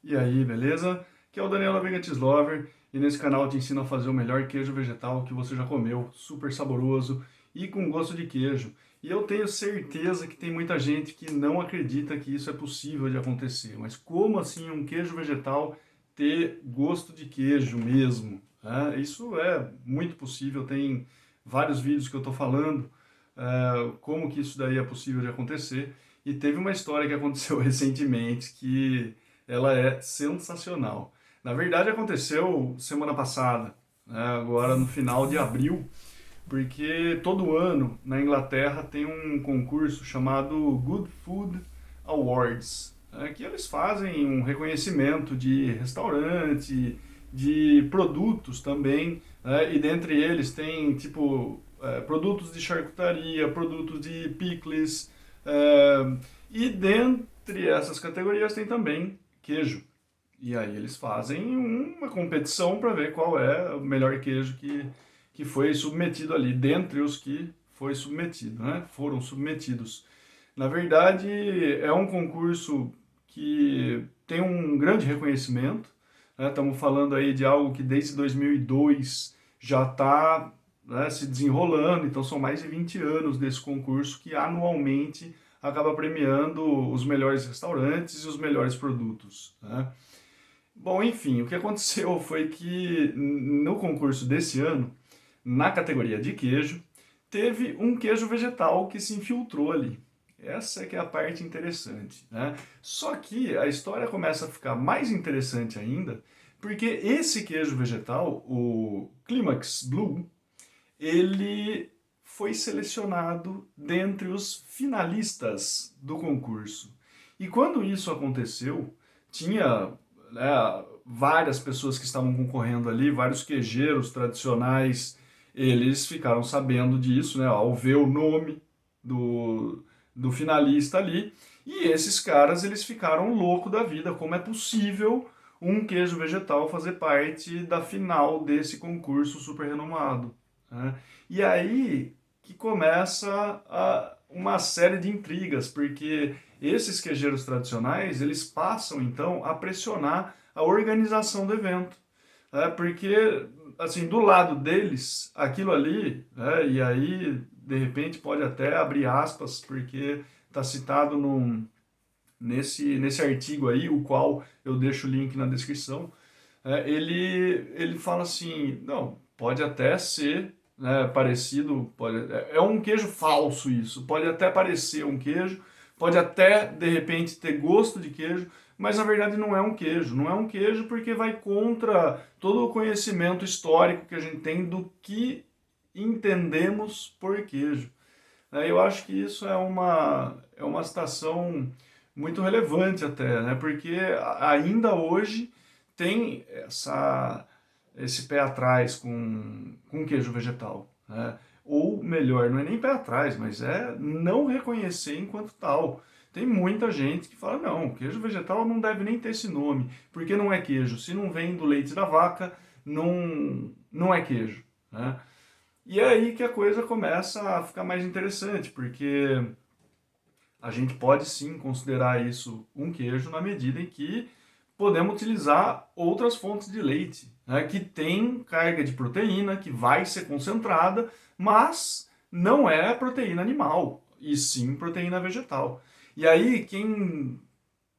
E aí, beleza? Aqui é o Daniel da Vegetis Lover e nesse canal eu te ensino a fazer o melhor queijo vegetal que você já comeu, super saboroso e com gosto de queijo. E eu tenho certeza que tem muita gente que não acredita que isso é possível de acontecer. Mas como assim um queijo vegetal ter gosto de queijo mesmo? Isso é muito possível, tem vários vídeos que eu estou falando como que isso daí é possível de acontecer. E teve uma história que aconteceu recentemente que ela é sensacional. Na verdade, aconteceu semana passada, né, agora no final de abril, porque todo ano na Inglaterra tem um concurso chamado Good Food Awards, que eles fazem um reconhecimento de restaurante, de produtos também, e dentre eles tem tipo produtos de charcutaria, produtos de pickles, e dentre essas categorias tem também queijo. E aí eles fazem uma competição para ver qual é o melhor queijo que foi submetido ali, dentre os que foi submetido, né? Foram submetidos. Na verdade, é um concurso que tem um grande reconhecimento, né? Estamos falando aí de algo que desde 2002 já está, né, se desenrolando, então são mais de 20 anos desse concurso que anualmente acaba premiando os melhores restaurantes e os melhores produtos, né? Bom, enfim, o que aconteceu foi que no concurso desse ano, na categoria de queijo, teve um queijo vegetal que se infiltrou ali. Essa é que é a parte interessante, né? Só que a história começa a ficar mais interessante ainda, porque esse queijo vegetal, o Climax Blue, ele foi selecionado dentre os finalistas do concurso. E quando isso aconteceu, tinha, né, várias pessoas que estavam concorrendo ali, vários queijeiros tradicionais, eles ficaram sabendo disso, né, ao ver o nome do finalista ali, e esses caras eles ficaram loucos da vida, como é possível um queijo vegetal fazer parte da final desse concurso super renomado, né? E aí que começa uma série de intrigas, porque esses queijeiros tradicionais, eles passam então a pressionar a organização do evento, né? Porque assim, do lado deles, aquilo ali, né? E aí de repente pode até abrir aspas, porque está citado nesse artigo aí, o qual eu deixo o link na descrição, ele fala assim, não, pode até ser, né, parecido, é um queijo falso isso, pode até parecer um queijo, pode até, de repente, ter gosto de queijo, mas na verdade não é um queijo. Não é um queijo porque vai contra todo o conhecimento histórico que a gente tem do que entendemos por queijo. Eu acho que isso é uma citação muito relevante até, né? Porque ainda hoje tem esse pé atrás com queijo vegetal, né? Ou melhor, não é nem pé atrás, mas é não reconhecer enquanto tal. Tem muita gente que fala, não, queijo vegetal não deve nem ter esse nome, porque não é queijo. Se não vem do leite da vaca, não é queijo, né? E é aí que a coisa começa a ficar mais interessante, porque a gente pode sim considerar isso um queijo na medida em que podemos utilizar outras fontes de leite, né, que tem carga de proteína, que vai ser concentrada, mas não é proteína animal, e sim proteína vegetal. E aí, quem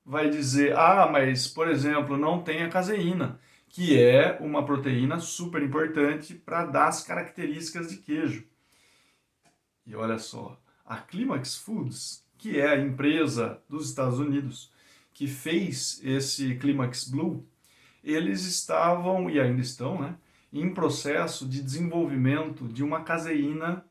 vai dizer, mas, por exemplo, não tem a caseína, que é uma proteína super importante para dar as características de queijo. E olha só, a Climax Foods, que é a empresa dos Estados Unidos que fez esse Climax Blue, eles estavam, e ainda estão, né, em processo de desenvolvimento de uma caseína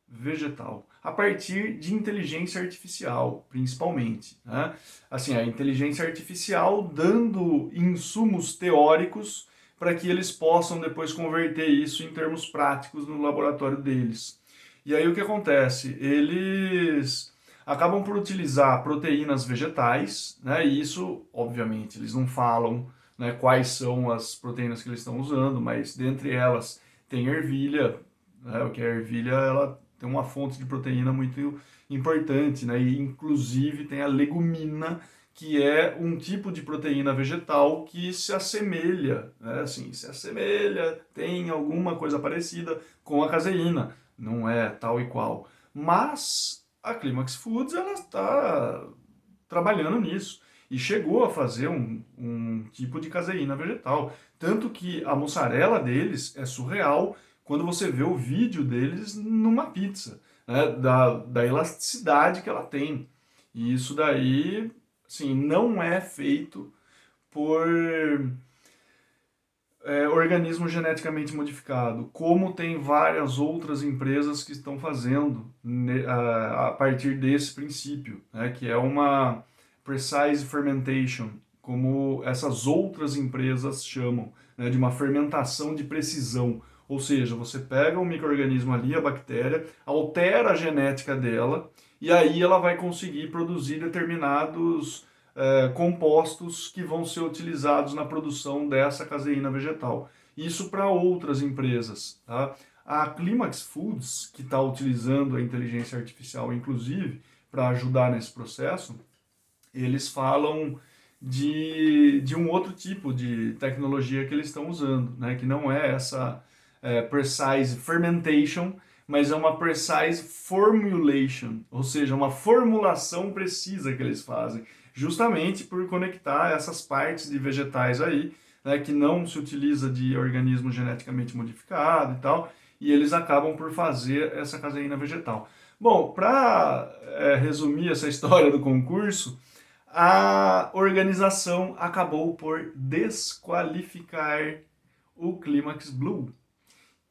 vegetal, a partir de inteligência artificial, principalmente, né? Assim, a inteligência artificial dando insumos teóricos para que eles possam depois converter isso em termos práticos no laboratório deles. E aí o que acontece? Eles acabam por utilizar proteínas vegetais, né? E isso, obviamente, eles não falam, né, quais são as proteínas que eles estão usando, mas dentre elas tem ervilha, né? O que a ervilha ela tem uma fonte de proteína muito importante, né? E inclusive tem a legumina, que é um tipo de proteína vegetal que se assemelha, né? Assim, se assemelha, tem alguma coisa parecida com a caseína, não é tal e qual. Mas a Climax Foods ela está trabalhando nisso e chegou a fazer um tipo de caseína vegetal. Tanto que a mussarela deles é surreal quando você vê o vídeo deles numa pizza, né? Da elasticidade que ela tem. E isso daí, assim, não é feito por organismo geneticamente modificado, como tem várias outras empresas que estão fazendo a partir desse princípio, né, que é uma precise fermentation, como essas outras empresas chamam, né, de uma fermentação de precisão. Ou seja, você pega um micro-organismo ali, a bactéria, altera a genética dela, e aí ela vai conseguir produzir determinados compostos que vão ser utilizados na produção dessa caseína vegetal. Isso para outras empresas. Tá? A Climax Foods, que está utilizando a inteligência artificial, inclusive, para ajudar nesse processo, eles falam de um outro tipo de tecnologia que eles estão usando, né? Que não é essa precise fermentation, mas é uma precise formulation, ou seja, uma formulação precisa que eles fazem, justamente por conectar essas partes de vegetais aí, né, que não se utiliza de organismo geneticamente modificado e tal, e eles acabam por fazer essa caseína vegetal. Bom, para resumir essa história do concurso, a organização acabou por desqualificar o Climax Blue.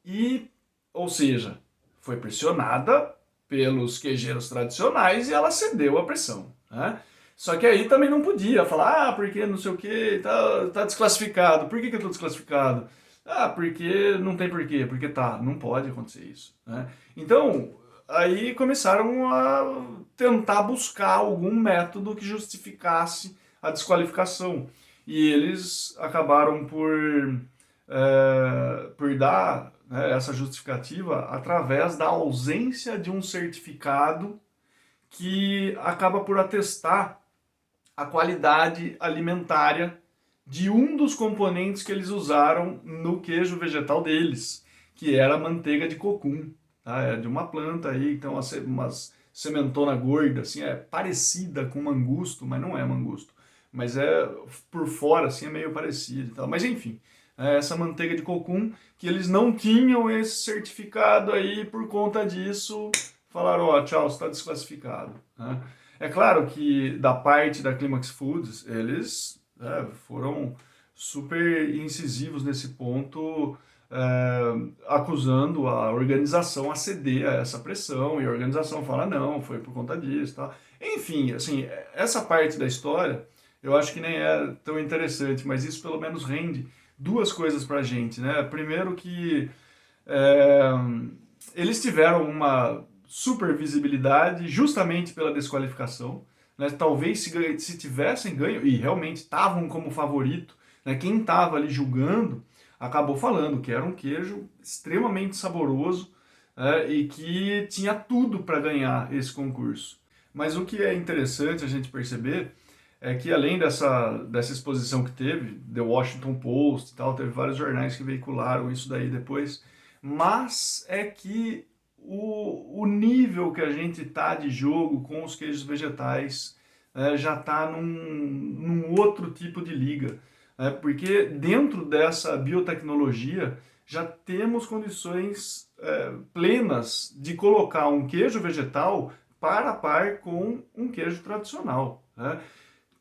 E, ou seja, foi pressionada pelos queijeiros tradicionais e ela cedeu à pressão, né? Só que aí também não podia falar, porque não sei o que, tá desclassificado. Por que eu tô desclassificado? Ah, porque não tem porquê, porque tá, não pode acontecer isso, né? Então, aí começaram a tentar buscar algum método que justificasse a desqualificação. E eles acabaram por dar, né, essa justificativa através da ausência de um certificado que acaba por atestar a qualidade alimentária de um dos componentes que eles usaram no queijo vegetal deles, que era a manteiga de cocum, tá? É de uma planta aí, então umas sementona gorda, assim, é parecida com mangusto, mas não é mangusto. Mas por fora, assim, é meio parecido e tal. Mas enfim, essa manteiga de cocum, que eles não tinham esse certificado aí, por conta disso, falaram, ó, tchau, você está desclassificado, né? É claro que da parte da Climax Foods, eles foram super incisivos nesse ponto, acusando a organização a ceder a essa pressão, e a organização fala, não, foi por conta disso, tá? Enfim, assim, essa parte da história, eu acho que nem é tão interessante, mas isso pelo menos rende duas coisas pra gente, né? Primeiro que é, eles tiveram uma super visibilidade justamente pela desqualificação, né? Talvez se tivessem ganho, e realmente estavam como favorito, né? Quem estava ali julgando acabou falando que era um queijo extremamente saboroso, e que tinha tudo para ganhar esse concurso. Mas o que é interessante a gente perceber é que além dessa exposição que teve, The Washington Post e tal, teve vários jornais que veicularam isso daí depois, mas é que o nível que a gente tá de jogo com os queijos vegetais já tá num outro tipo de liga, né? Porque dentro dessa biotecnologia já temos condições plenas de colocar um queijo vegetal par a par com um queijo tradicional, né?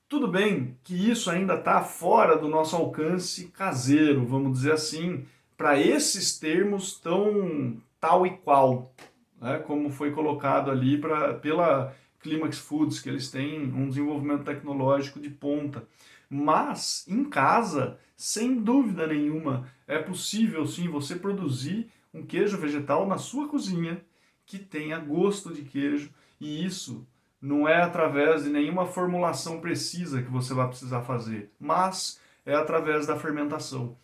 Tudo bem que isso ainda está fora do nosso alcance caseiro, vamos dizer assim, para esses termos tão tal e qual, né, como foi colocado ali pela Climax Foods, que eles têm um desenvolvimento tecnológico de ponta. Mas em casa, sem dúvida nenhuma, é possível sim você produzir um queijo vegetal na sua cozinha que tenha gosto de queijo, e isso não é através de nenhuma formulação precisa que você vai precisar fazer, mas é através da fermentação.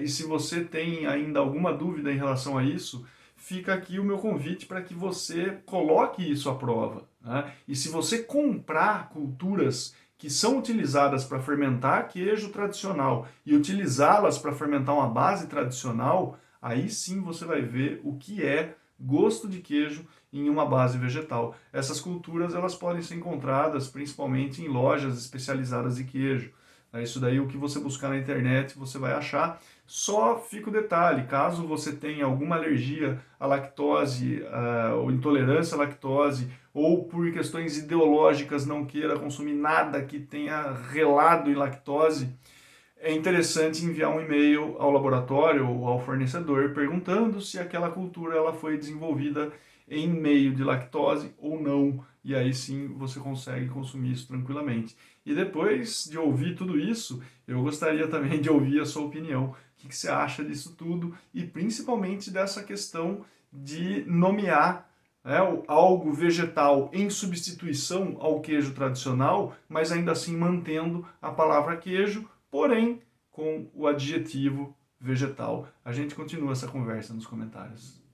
E se você tem ainda alguma dúvida em relação a isso, fica aqui o meu convite para que você coloque isso à prova, né? E se você comprar culturas que são utilizadas para fermentar queijo tradicional e utilizá-las para fermentar uma base tradicional, aí sim você vai ver o que é gosto de queijo em uma base vegetal. Essas culturas elas podem ser encontradas principalmente em lojas especializadas de queijo. Isso daí, o que você buscar na internet, você vai achar. Só fica o detalhe, caso você tenha alguma alergia à lactose, ou intolerância à lactose, ou por questões ideológicas não queira consumir nada que tenha relado em lactose, é interessante enviar um e-mail ao laboratório ou ao fornecedor perguntando se aquela cultura ela foi desenvolvida em meio de lactose ou não. E aí sim você consegue consumir isso tranquilamente. E depois de ouvir tudo isso, eu gostaria também de ouvir a sua opinião. O que você acha disso tudo e principalmente dessa questão de nomear, né, algo vegetal em substituição ao queijo tradicional, mas ainda assim mantendo a palavra queijo, porém com o adjetivo vegetal. A gente continua essa conversa nos comentários.